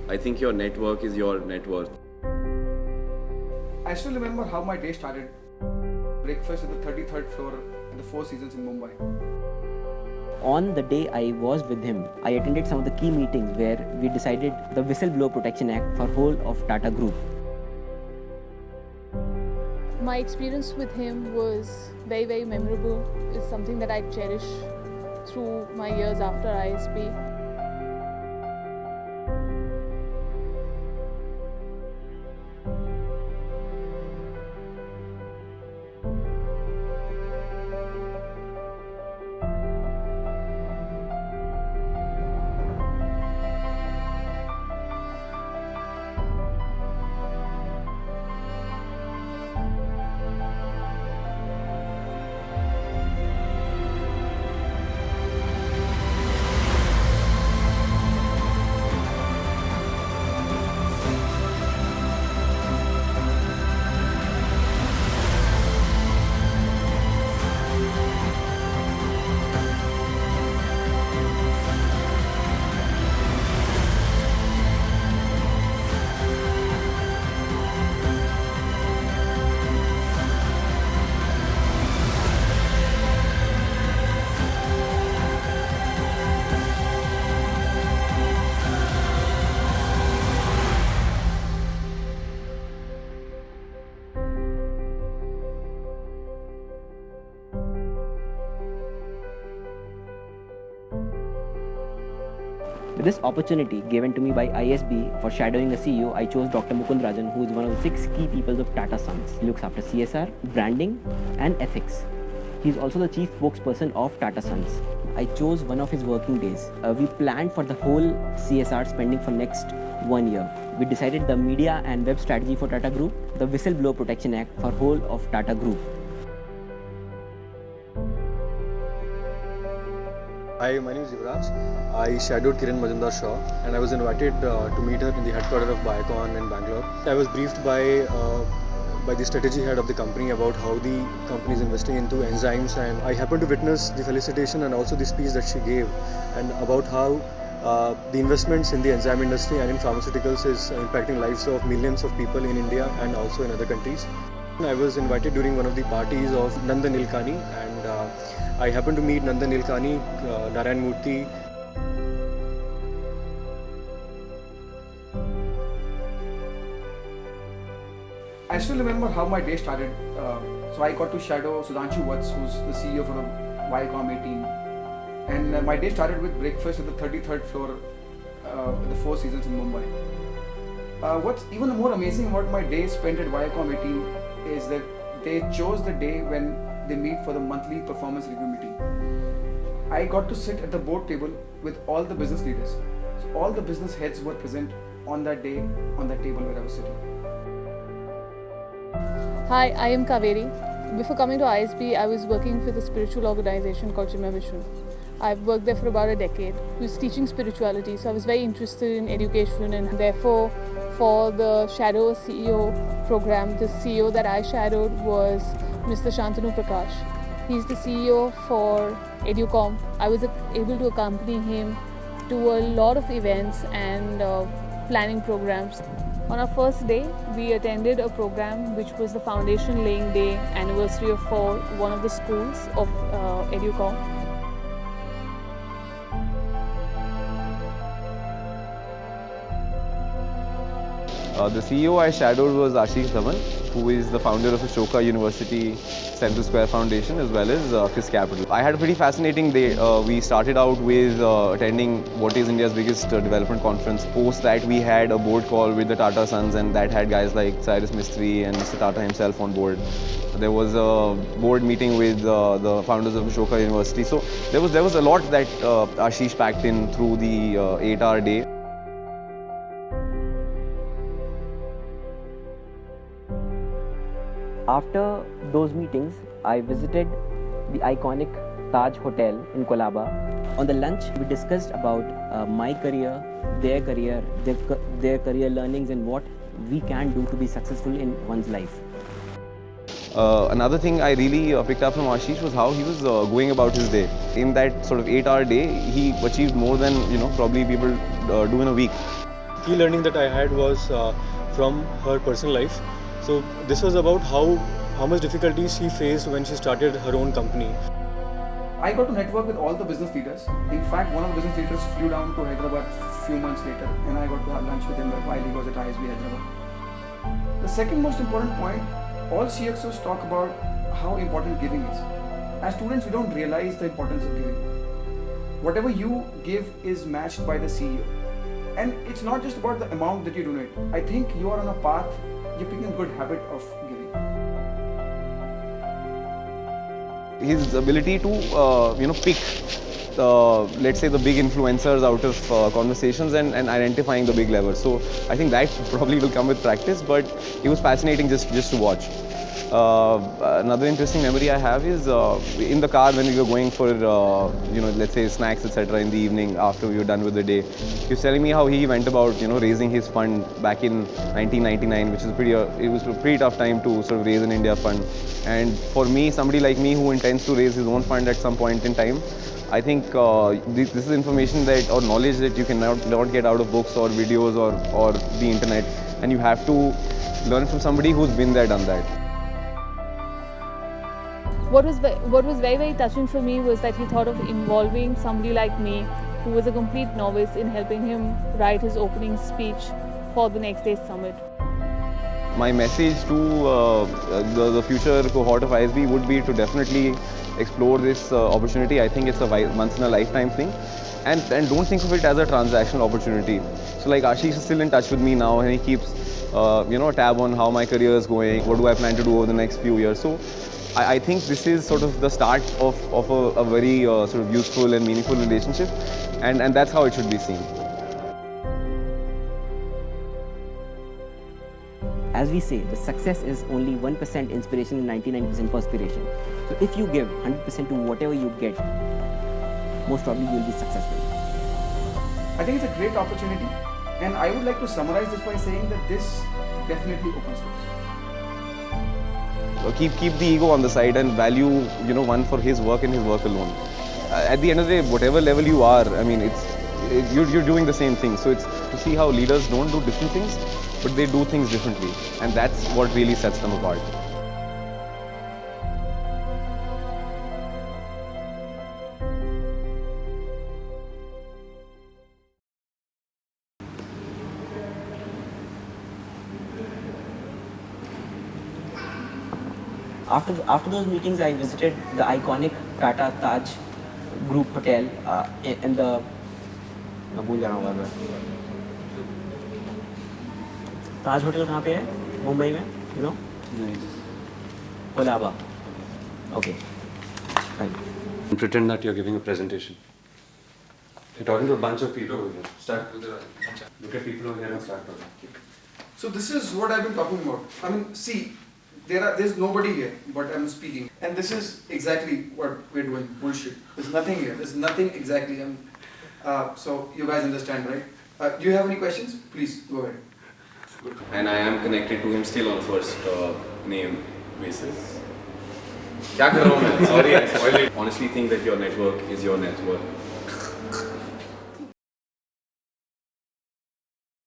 I think your network is your net worth. I still remember how my day started. Breakfast at the 33rd floor at the Four Seasons in Mumbai. On the day I was with him, I attended some of the key meetings where we decided the Whistleblower Protection Act for whole of Tata Group. My experience with him was very, very memorable. It's something that I cherish through my years after ISB. With this opportunity given to me by ISB for shadowing a CEO, I chose Dr. Mukund Rajan, who is one of the 6 key people of Tata Sons. He looks after CSR, branding, and ethics. He is also the chief spokesperson of Tata Sons. I chose one of his working days. We planned for the whole CSR spending for next 1 year. We decided the media and web strategy for Tata Group, the Whistleblower Protection Act for whole of Tata Group. Hi, my name is Yuvraj. I shadowed Kiran Majumdar-Shaw and I was invited to meet her in the headquarters of Biocon in Bangalore. I was briefed by the strategy head of the company about how the company is investing into enzymes, and I happened to witness the felicitation and also the speech that she gave, and about how the investments in the enzyme industry and in pharmaceuticals is impacting lives of millions of people in India and also in other countries. I was invited during one of the parties of Nandan Nilekani, and I happened to meet Nandan Nilekani, Narayan Murthy. I still remember how my day started. So I got to shadow Sudhanshu Vats, who's the CEO for the Viacom 18. And my day started with breakfast at the 33rd floor at the Four Seasons in Mumbai. What's even more amazing about my day spent at Viacom 18 is that they chose the day when they meet for the monthly performance review meeting. I got to sit at the board table with all the business leaders. So all the business heads were present on that day on that table where I was sitting. Hi, I am Kaveri. Before coming to ISB, I was working with a spiritual organization called Chimay Mission. I've worked there for about a decade. I was teaching spirituality, so I was very interested in education, and therefore for the Shadow CEO program, the CEO that I shadowed was Mr. Shantanu Prakash. He's the CEO for Educom. I was able to accompany him to a lot of events and planning programs. On our first day, we attended a program which was the foundation laying day anniversary for one of the schools of Educom. The CEO I shadowed was Ashish Dhawan, who is the founder of Ashoka University Central Square Foundation as well as KISS Capital. I had a pretty fascinating day. We started out with attending what is India's biggest development conference. Post that, we had a board call with the Tata Sons, and that had guys like Cyrus Mistry and Mr. Tata himself on board. There was a board meeting with the founders of Ashoka University. So there was a lot that Ashish packed in through the 8-hour day. After those meetings, I visited the iconic Taj Hotel in Colaba. On the lunch, we discussed about my career, their career learnings, and what we can do to be successful in one's life. Another thing I really picked up from Ashish was how he was going about his day. In that sort of 8-hour day, he achieved more than probably people do in a week. key learning that I had was from her personal life. So this was about how much difficulties she faced when she started her own company. I got to network with all the business leaders. In fact, one of the business leaders flew down to Hyderabad a few months later, and I got to have lunch with him while he was at ISB Hyderabad. The second most important point, all CXOs talk about how important giving is. As students, we don't realize the importance of giving. Whatever you give is matched by the CEO. And it's not just about the amount that you donate. I think you are on a path, you're picking a good habit of giving. His ability to pick let's say the big influencers out of conversations and identifying the big levers. So I think that probably will come with practice, but it was fascinating just to watch. Another interesting memory I have is in the car when we were going for let's say snacks etc. in the evening after we were done with the day. He was telling me how he went about raising his fund back in 1999, which is it was a pretty tough time to sort of raise an India fund. And for me, somebody like me who intends to raise his own fund at some point in time, I think this is information that or knowledge that you cannot get out of books or videos or the internet, and you have to learn from somebody who's been there, done that. What was very, very touching for me was that he thought of involving somebody like me, who was a complete novice, in helping him write his opening speech for the next day's summit. My message to the future cohort of ISB would be to definitely explore this opportunity. I think it's a once in a lifetime thing, and don't think of it as a transactional opportunity. So like Ashish is still in touch with me now, and he keeps a tab on how my career is going, what do I plan to do over the next few years. So I think this is sort of the start of a very sort of useful and meaningful relationship, and that's how it should be seen. As we say, the success is only 1% inspiration and 99% perspiration. So if you give 100% to whatever you get, most probably you will be successful. I think it's a great opportunity, and I would like to summarize this by saying that this definitely opens doors. Keep the ego on the side and value one for his work and his work alone. At the end of the day, whatever level you are, I mean, you're doing the same thing. So it's to see how leaders don't do different things, but they do things differently, and that's what really sets them apart. After those meetings, I visited the iconic Tata Taj Group Hotel in the Taj Hotel कहाँ पे है? मुंबई में? You know? Colaba. Okay. Fine. And pretend that you're giving a presentation. You're talking to a bunch of people over here. Start with the look at people over here and start talking. So this is what I've been talking about. I mean, see, there's nobody here, but I'm speaking. And this is exactly what we're doing, bullshit. There's nothing here, there's nothing exactly. So you guys understand, right? Do you have any questions? Please, go ahead. And I am connected to him still on first name basis. क्या कर रहा हूँ मैं? Sorry, I spoiled it. Honestly think that your network is your net worth.